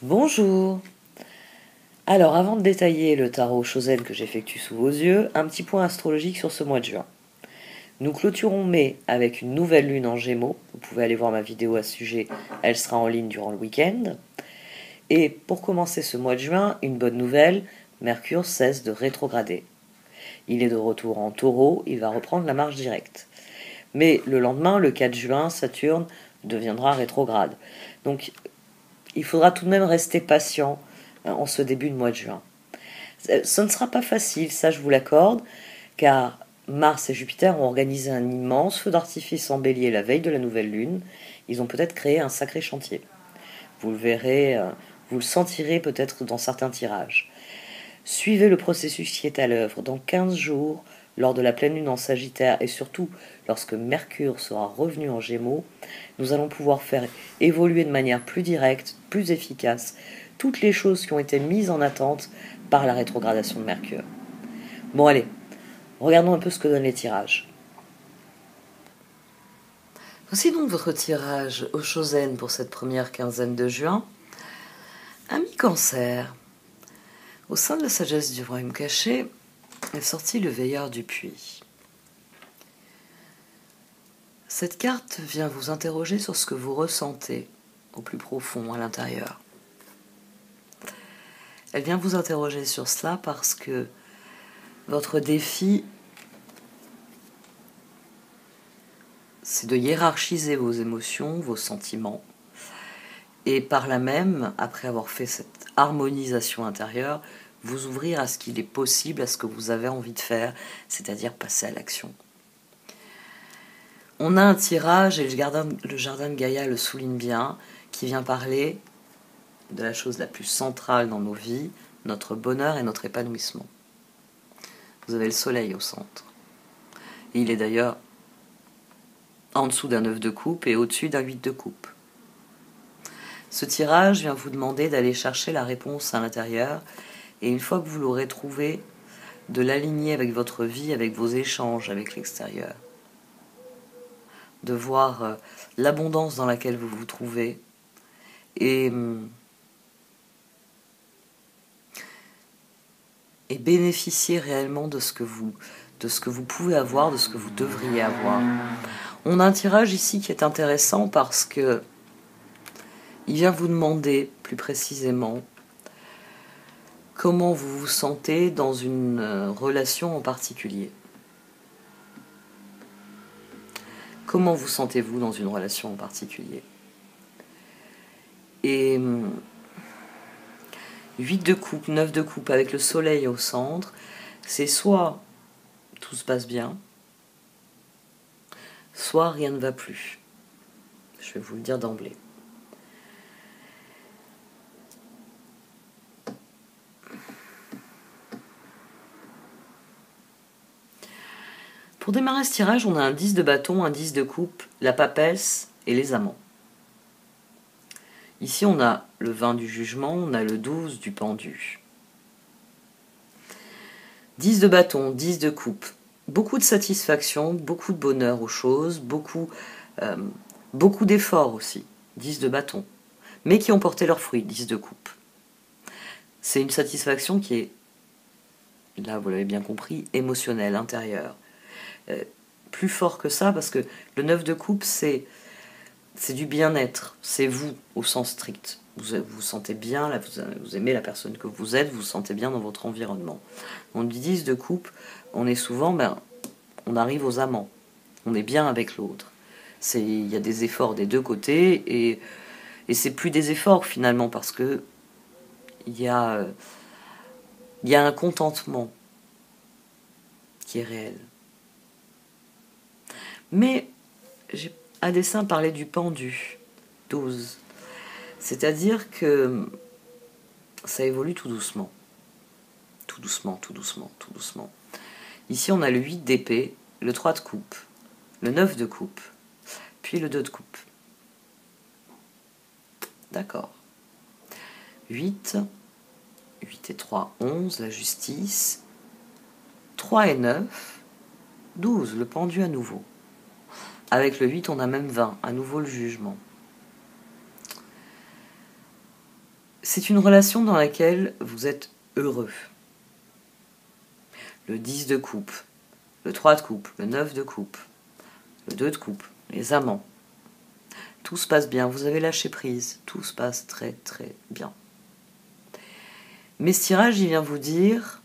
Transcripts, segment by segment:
Bonjour. Alors, avant de détailler le tarot Chosen que j'effectue sous vos yeux, un petit point astrologique sur ce mois de juin. Nous clôturons mai avec une nouvelle lune en Gémeaux. Vous pouvez aller voir ma vidéo à ce sujet, elle sera en ligne durant le week-end. Et pour commencer ce mois de juin, une bonne nouvelle, Mercure cesse de rétrograder. Il est de retour en Taureau, il va reprendre la marche directe. Mais le lendemain, le 4 juin, Saturne deviendra rétrograde. Donc, il faudra tout de même rester patient en ce début de mois de juin. Ce ne sera pas facile, ça je vous l'accorde, car Mars et Jupiter ont organisé un immense feu d'artifice en Bélier la veille de la nouvelle lune. Ils ont peut-être créé un sacré chantier. Vous le verrez, vous le sentirez peut-être dans certains tirages. Suivez le processus qui est à l'œuvre. Dans 15 jours, lors de la pleine lune en Sagittaire et surtout lorsque Mercure sera revenu en Gémeaux, nous allons pouvoir faire évoluer de manière plus directe, plus efficace, toutes les choses qui ont été mises en attente par la rétrogradation de Mercure. Bon allez, regardons un peu ce que donnent les tirages. Voici donc votre tirage au Chosen pour cette première quinzaine de juin. Ami Cancer, au sein de la sagesse du royaume caché, est sorti le veilleur du puits. Cette carte vient vous interroger sur ce que vous ressentez au plus profond à l'intérieur. Elle vient vous interroger sur cela parce que votre défi, c'est de hiérarchiser vos émotions, vos sentiments, et par là même, après avoir fait cette harmonisation intérieure, vous ouvrir à ce qu'il est possible, à ce que vous avez envie de faire, c'est-à-dire passer à l'action. On a un tirage, et le jardin de Gaïa le souligne bien, qui vient parler de la chose la plus centrale dans nos vies, notre bonheur et notre épanouissement. Vous avez le soleil au centre. Et il est d'ailleurs en dessous d'un 9 de coupe et au-dessus d'un 8 de coupe. Ce tirage vient vous demander d'aller chercher la réponse à l'intérieur, et une fois que vous l'aurez trouvé, de l'aligner avec votre vie, avec vos échanges avec l'extérieur. De voir l'abondance dans laquelle vous vous trouvez, et bénéficier réellement de ce que vous pouvez avoir, de ce que vous devriez avoir. On a un tirage ici qui est intéressant parce que il vient vous demander plus précisément comment vous vous sentez dans une relation en particulier. Comment vous sentez-vous dans une relation en particulier? Et 8 de coupe, 9 de coupe avec le soleil au centre, c'est soit tout se passe bien, soit rien ne va plus. Je vais vous le dire d'emblée. Pour démarrer ce tirage, on a un 10 de bâton, un 10 de coupe, la papesse et les amants. Ici, on a le 20 du jugement, on a le 12 du pendu. 10 de bâton, 10 de coupe. Beaucoup de satisfaction, beaucoup de bonheur aux choses, beaucoup d'efforts aussi. 10 de bâton. Mais qui ont porté leurs fruits, 10 de coupe. C'est une satisfaction qui est, là vous l'avez bien compris, émotionnelle, intérieure. Plus fort que ça, parce que le 9 de coupe, c'est du bien-être, c'est vous au sens strict. Vous vous sentez bien, là, vous aimez la personne que vous êtes, vous vous sentez bien dans votre environnement. On dit 10 de coupe, on est souvent, on arrive aux amants, on est bien avec l'autre. Il y a des efforts des deux côtés, et c'est plus des efforts finalement, parce que il y a un contentement qui est réel. Mais j'ai à dessein parlé du pendu, 12. C'est-à-dire que ça évolue tout doucement. Tout doucement, tout doucement, tout doucement. Ici, on a le 8 d'épée, le 3 de coupe, le 9 de coupe, puis le 2 de coupe. D'accord. 8 et 3, 11, la justice. 3 et 9, 12, le pendu à nouveau. Avec le 8, on a même 20, à nouveau le jugement. C'est une relation dans laquelle vous êtes heureux. Le 10 de coupe, le 3 de coupe, le 9 de coupe, le 2 de coupe, les amants. Tout se passe bien, vous avez lâché prise, tout se passe très très bien. Mais ce tirage, il vient vous dire,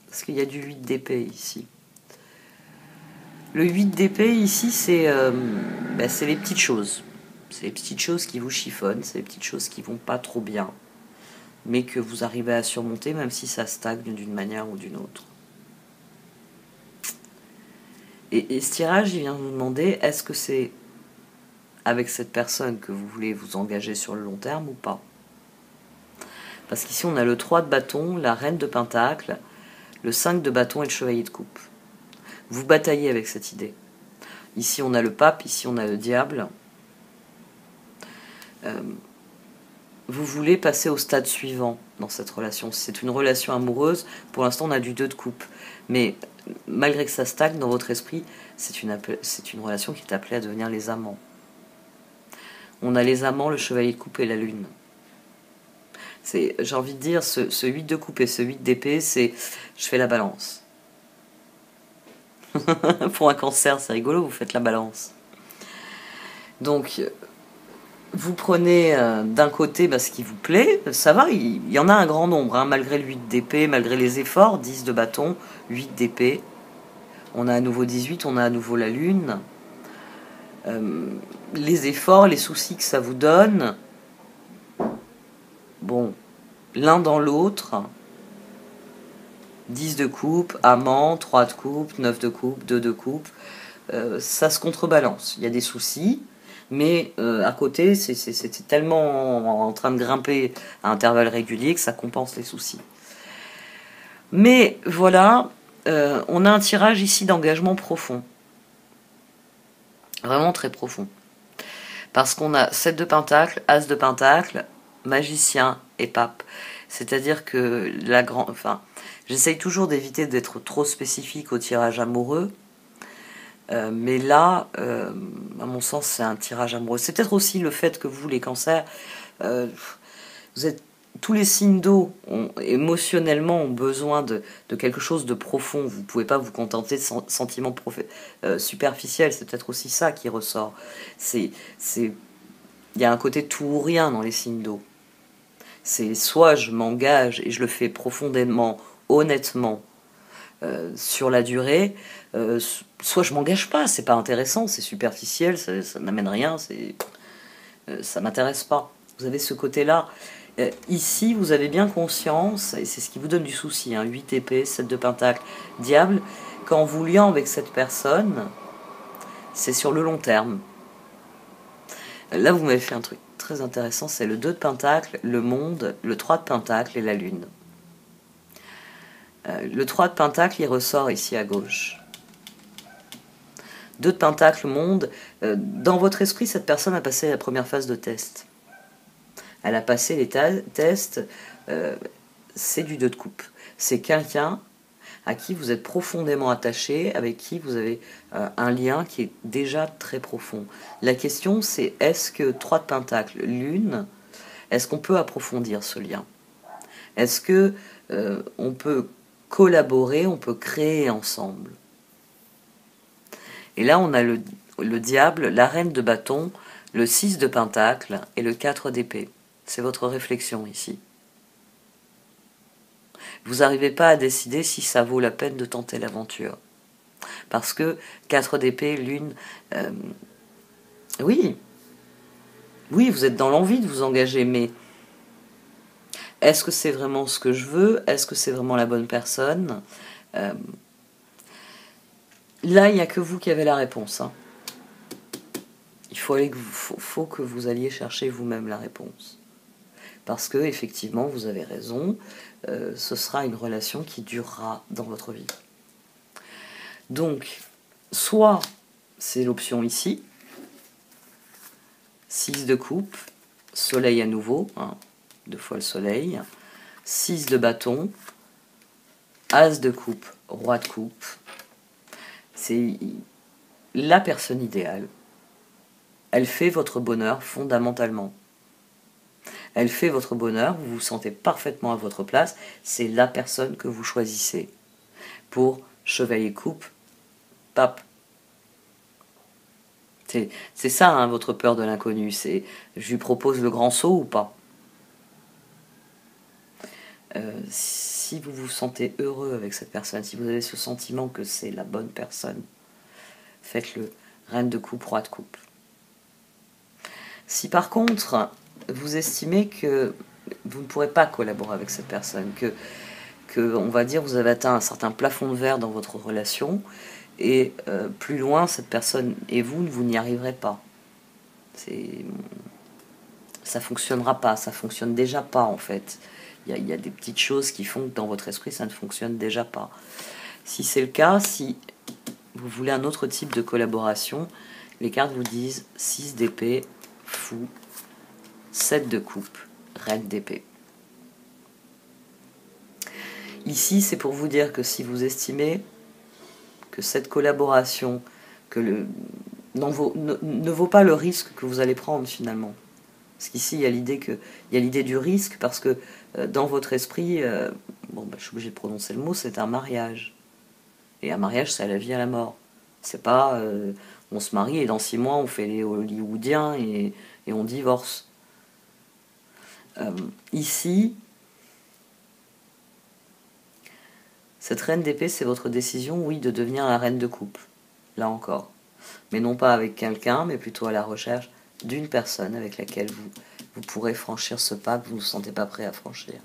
parce qu'il y a du 8 d'épée ici. Le 8 d'épée ici, c'est les petites choses. C'est les petites choses qui vous chiffonnent, c'est les petites choses qui vont pas trop bien, mais que vous arrivez à surmonter, même si ça stagne d'une manière ou d'une autre. Et ce tirage, il vient vous demander, est-ce que c'est avec cette personne que vous voulez vous engager sur le long terme ou pas? Parce qu'ici, on a le 3 de bâton, la reine de pentacle, le 5 de bâton et le chevalier de coupe. Vous bataillez avec cette idée. Ici, on a le pape, ici, on a le diable. Vous voulez passer au stade suivant dans cette relation. C'est une relation amoureuse. Pour l'instant, on a du 2 de coupe. Mais malgré que ça stagne dans votre esprit, c'est une relation qui est appelée à devenir les amants. On a les amants, le chevalier de coupe et la lune. J'ai envie de dire, ce 8 de coupe et ce 8 d'épée, c'est je fais la balance. Pour un cancer, c'est rigolo, vous faites la balance. Donc, vous prenez d'un côté ce qui vous plaît, ça va, il y en a un grand nombre, hein, malgré le 8 d'épée, malgré les efforts, 10 de bâton, 8 d'épée. On a à nouveau 18, on a à nouveau la lune. Les efforts, les soucis que ça vous donne, bon, l'un dans l'autre, 10 de coupe, amant, 3 de coupe, 9 de coupe, 2 de coupe, ça se contrebalance. Il y a des soucis, mais à côté, c'est tellement en train de grimper à intervalles réguliers que ça compense les soucis. Mais voilà, on a un tirage ici d'engagement profond. Vraiment très profond. Parce qu'on a 7 de pentacle, as de pentacle, magicien et pape. C'est-à-dire que j'essaye toujours d'éviter d'être trop spécifique au tirage amoureux. Mais là, à mon sens, c'est un tirage amoureux. C'est peut-être aussi le fait que vous, les cancers, vous êtes tous les signes d'eau, émotionnellement, ont besoin de quelque chose de profond. Vous ne pouvez pas vous contenter de sentiments superficiels. C'est peut-être aussi ça qui ressort. Il y a un côté tout ou rien dans les signes d'eau. C'est soit je m'engage et je le fais profondément, honnêtement, sur la durée, soit je m'engage pas, c'est pas intéressant, c'est superficiel, ça n'amène rien, ça m'intéresse pas. Vous avez ce côté-là. Ici, vous avez bien conscience, et c'est ce qui vous donne du souci, 8 épées, 7 de pentacle, diable, qu'en vous liant avec cette personne, c'est sur le long terme. Là, vous m'avez fait un truc très intéressant, c'est le 2 de pentacle, le monde, le 3 de pentacle et la lune. Le 3 de pentacle, il ressort ici à gauche. 2 de pentacle, monde. Dans votre esprit, cette personne a passé la première phase de test. Elle a passé les tests, c'est du 2 de coupe. C'est quelqu'un à qui vous êtes profondément attaché, avec qui vous avez un lien qui est déjà très profond. La question, c'est est-ce que 3 de pentacle, lune, est-ce qu'on peut approfondir ce lien? Est-ce que on peut collaborer, on peut créer ensemble? Et là, on a le diable, la reine de bâton, le 6 de pentacle et le 4 d'épée. C'est votre réflexion ici. Vous n'arrivez pas à décider si ça vaut la peine de tenter l'aventure. Parce que 4 d'épée, lune... oui, vous êtes dans l'envie de vous engager, mais est-ce que c'est vraiment ce que je veux? Est-ce que c'est vraiment la bonne personne? Là, il n'y a que vous qui avez la réponse. Il faut que vous alliez chercher vous-même la réponse. Parce que, effectivement, vous avez raison, ce sera une relation qui durera dans votre vie. Donc, soit c'est l'option ici, 6 de coupe, soleil à nouveau, 2 fois le soleil, 6 de bâton, as de coupe, roi de coupe. C'est la personne idéale. Elle fait votre bonheur fondamentalement. Elle fait votre bonheur, vous vous sentez parfaitement à votre place, c'est la personne que vous choisissez. Pour chevalier coupe, pape. C'est ça, hein, votre peur de l'inconnu. C'est, je lui propose le grand saut ou pas. Si vous vous sentez heureux avec cette personne, si vous avez ce sentiment que c'est la bonne personne, faites-le. Reine de coupe, roi de coupe. Si par contre, vous estimez que vous ne pourrez pas collaborer avec cette personne, que on va dire, vous avez atteint un certain plafond de verre dans votre relation, et plus loin, cette personne et vous n'y arriverez pas. Ça fonctionnera pas, ça fonctionne déjà pas en fait. Il y a des petites choses qui font que dans votre esprit, ça ne fonctionne déjà pas. Si c'est le cas, si vous voulez un autre type de collaboration, les cartes vous disent 6 d'épée, fou, 7 de coupe, reine d'épée. Ici, c'est pour vous dire que si vous estimez que cette collaboration ne vaut pas le risque que vous allez prendre finalement. Parce qu'ici, il y a l'idée du risque, parce que dans votre esprit, je suis obligée de prononcer le mot, c'est un mariage. Et un mariage, c'est à la vie, à la mort. C'est pas on se marie et dans 6 mois, on fait les hollywoodiens et on divorce. Ici, cette reine d'épée, c'est votre décision, oui, de devenir la reine de coupe. Là encore. Mais non pas avec quelqu'un, mais plutôt à la recherche d'une personne avec laquelle vous pourrez franchir ce pas que vous ne vous sentez pas prêt à franchir.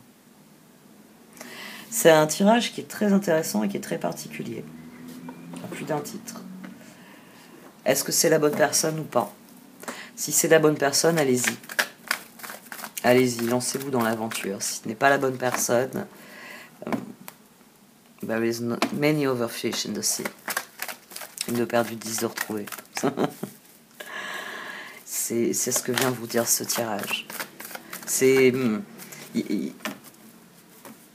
C'est un tirage qui est très intéressant et qui est très particulier. À plus d'un titre. Est-ce que c'est la bonne personne ou pas? Si c'est la bonne personne, allez-y. Allez-y, lancez-vous dans l'aventure. Si ce n'est pas la bonne personne, there is many other fish in the sea. Une de perdu, 10 de retrouvé. C'est ce que vient de vous dire ce tirage. Il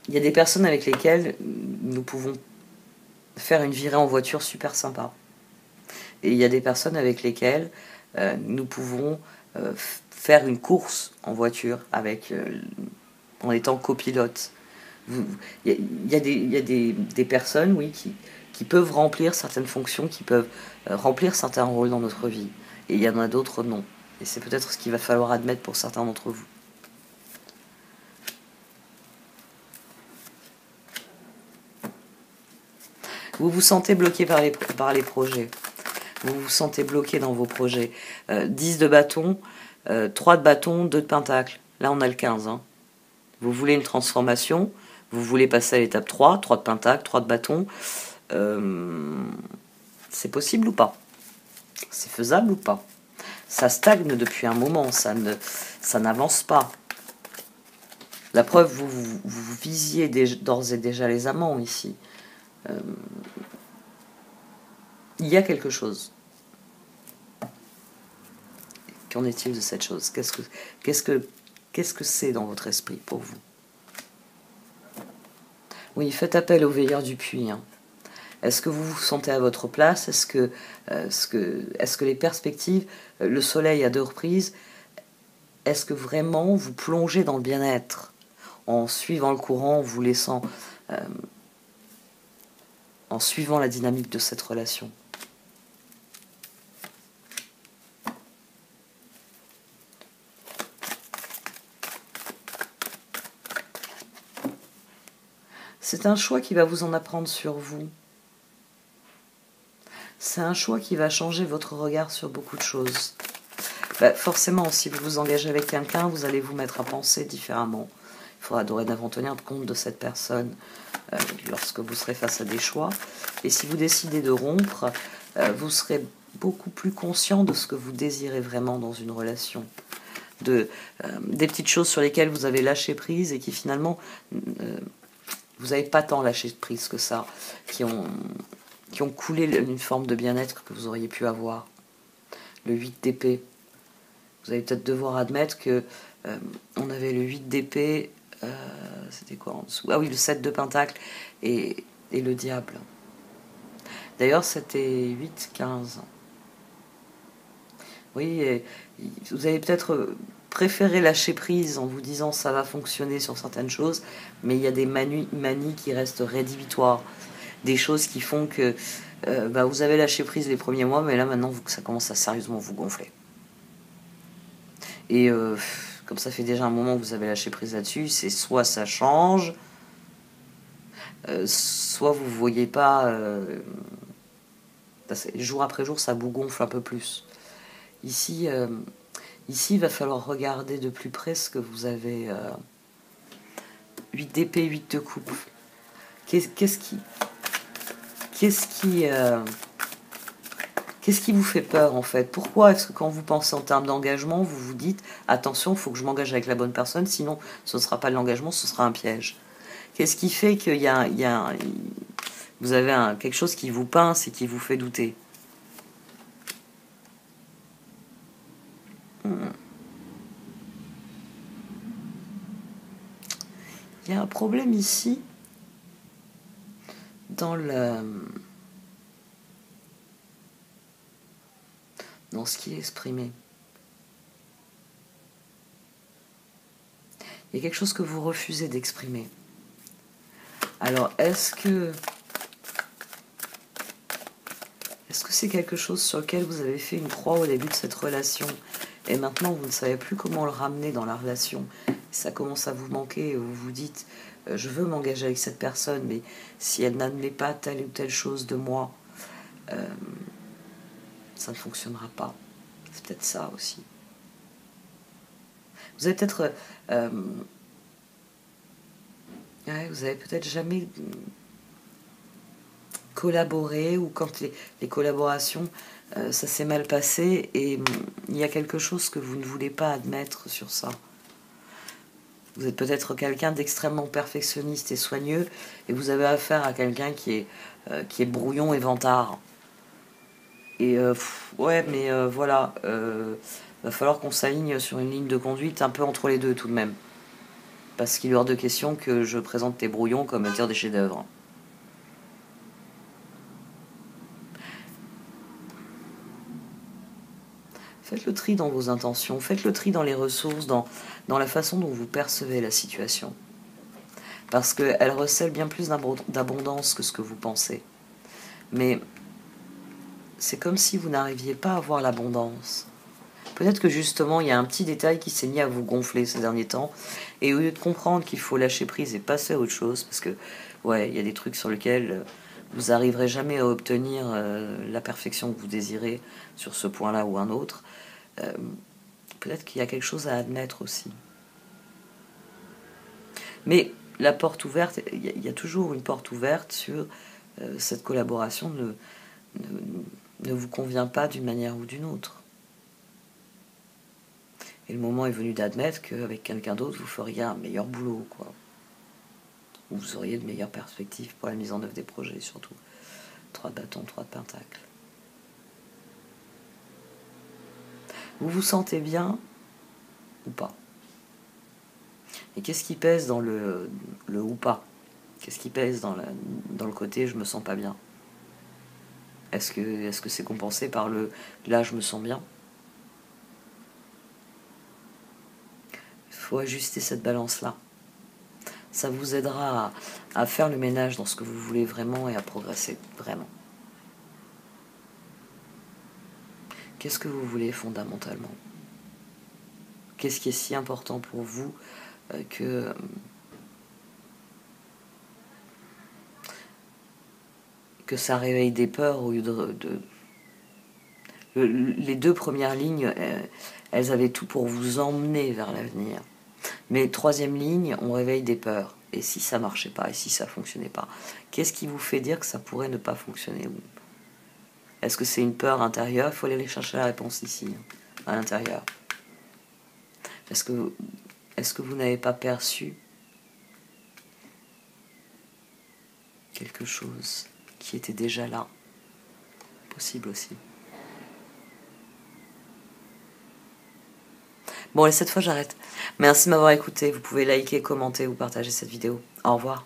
y a des personnes avec lesquelles nous pouvons faire une virée en voiture super sympa. Et il y a des personnes avec lesquelles nous pouvons faire une course en voiture en étant copilote. Il y a des personnes, oui, qui peuvent remplir certaines fonctions, qui peuvent remplir certains rôles dans notre vie. Et il y en a d'autres non. Et c'est peut-être ce qu'il va falloir admettre pour certains d'entre vous. Vous vous sentez bloqué par les projets. Vous vous sentez bloqué dans vos projets. 10 de bâton, 3 de bâton, 2 de pentacle. Là, on a le 15. Hein. Vous voulez une transformation, vous voulez passer à l'étape 3, 3 de pentacle, 3 de bâton. C'est possible ou pas? C'est faisable ou pas? Ça stagne depuis un moment, ça n'avance pas. La preuve, vous visiez d'ores et déjà les amants ici. Il y a quelque chose. Qu'en est-il de cette chose? Qu'est-ce que c'est dans votre esprit pour vous? Oui, faites appel au veilleur du puits. Hein. Est-ce que vous vous sentez à votre place? Est-ce que les perspectives, le soleil à 2 reprises, est-ce que vraiment vous plongez dans le bien-être en suivant le courant, en vous laissant, en suivant la dynamique de cette relation? C'est un choix qui va vous en apprendre sur vous. C'est un choix qui va changer votre regard sur beaucoup de choses. Forcément, si vous vous engagez avec quelqu'un, vous allez vous mettre à penser différemment. Il faudra dorénavant tenir compte de cette personne lorsque vous serez face à des choix. Et si vous décidez de rompre, vous serez beaucoup plus conscient de ce que vous désirez vraiment dans une relation. Des petites choses sur lesquelles vous avez lâché prise et qui finalement, vous n'avez pas tant lâché prise que ça, qui ont coulé une forme de bien-être que vous auriez pu avoir. Le 8 d'épée. Vous allez peut-être devoir admettre que on avait le 8 d'épée, c'était quoi en dessous? Ah oui, le 7 de pentacle et le diable. D'ailleurs, c'était 8, 15. Oui, et vous avez peut-être préférez lâcher prise en vous disant ça va fonctionner sur certaines choses, mais il y a des manies qui restent rédhibitoires. Des choses qui font que vous avez lâché prise les premiers mois, mais là maintenant ça commence à sérieusement vous gonfler. Et comme ça fait déjà un moment que vous avez lâché prise là-dessus, c'est soit ça change, soit vous ne voyez pas... jour après jour, ça vous gonfle un peu plus. Ici, il va falloir regarder de plus près ce que vous avez. 8 d'épée, 8 de coupe. Qu'est-ce qui vous fait peur en fait? Pourquoi est-ce que quand vous pensez en termes d'engagement, vous vous dites attention, il faut que je m'engage avec la bonne personne, sinon ce ne sera pas de l'engagement, ce sera un piège? Qu'est-ce qui fait qu'il vous avez quelque chose qui vous pince et qui vous fait douter? Il y a un problème ici dans ce qui est exprimé. Il y a quelque chose que vous refusez d'exprimer. Alors, est-ce que c'est quelque chose sur lequel vous avez fait une croix au début de cette relation et maintenant vous ne savez plus comment le ramener dans la relation? Ça commence à vous manquer et vous vous dites je veux m'engager avec cette personne, mais si elle n'admet pas telle ou telle chose de moi, ça ne fonctionnera pas. C'est peut-être ça aussi. Vous avez peut-être vous avez peut-être jamais collaboré, ou quand les collaborations ça s'est mal passé et il y a quelque chose que vous ne voulez pas admettre sur ça. Vous êtes peut-être quelqu'un d'extrêmement perfectionniste et soigneux et vous avez affaire à quelqu'un qui est brouillon et vantard. Et voilà, va falloir qu'on s'aligne sur une ligne de conduite un peu entre les deux tout de même. Parce qu'il est hors de question que je présente tes brouillons comme dire des chefs-d'œuvre. Faites le tri dans vos intentions, faites le tri dans les ressources, dans la façon dont vous percevez la situation. Parce qu'elle recèle bien plus d'abondance que ce que vous pensez. Mais c'est comme si vous n'arriviez pas à voir l'abondance. Peut-être que justement, il y a un petit détail qui s'est mis à vous gonfler ces derniers temps. Et au lieu de comprendre qu'il faut lâcher prise et passer à autre chose, parce que, il y a des trucs sur lesquels vous n'arriverez jamais à obtenir la perfection que vous désirez sur ce point-là ou un autre, peut-être qu'il y a quelque chose à admettre aussi. Mais la porte ouverte, il y a toujours une porte ouverte sur cette collaboration ne vous convient pas d'une manière ou d'une autre. Et le moment est venu d'admettre qu'avec quelqu'un d'autre, vous feriez un meilleur boulot, quoi. Ou vous auriez de meilleures perspectives pour la mise en œuvre des projets, surtout. 3 de bâton, 3 de pentacle. Vous vous sentez bien ou pas? Et qu'est-ce qui pèse dans le ou pas? Qu'est-ce qui pèse dans le côté je me sens pas bien? Est-ce que c'est compensé par le là je me sens bien? Il faut ajuster cette balance-là. Ça vous aidera à faire le ménage dans ce que vous voulez vraiment et à progresser vraiment. Qu'est-ce que vous voulez fondamentalement? Qu'est-ce qui est si important pour vous que ça réveille des peurs au lieu les 2 premières lignes, elles avaient tout pour vous emmener vers l'avenir. Mais 3e ligne, on réveille des peurs. Et si ça marchait pas, et si ça fonctionnait pas, qu'est-ce qui vous fait dire que ça pourrait ne pas fonctionner? Est-ce que c'est une peur intérieure? Il faut aller chercher la réponse ici, à l'intérieur. Est-ce que vous n'avez pas perçu quelque chose qui était déjà là? Possible aussi. Bon, et cette fois j'arrête. Merci de m'avoir écouté. Vous pouvez liker, commenter ou partager cette vidéo. Au revoir.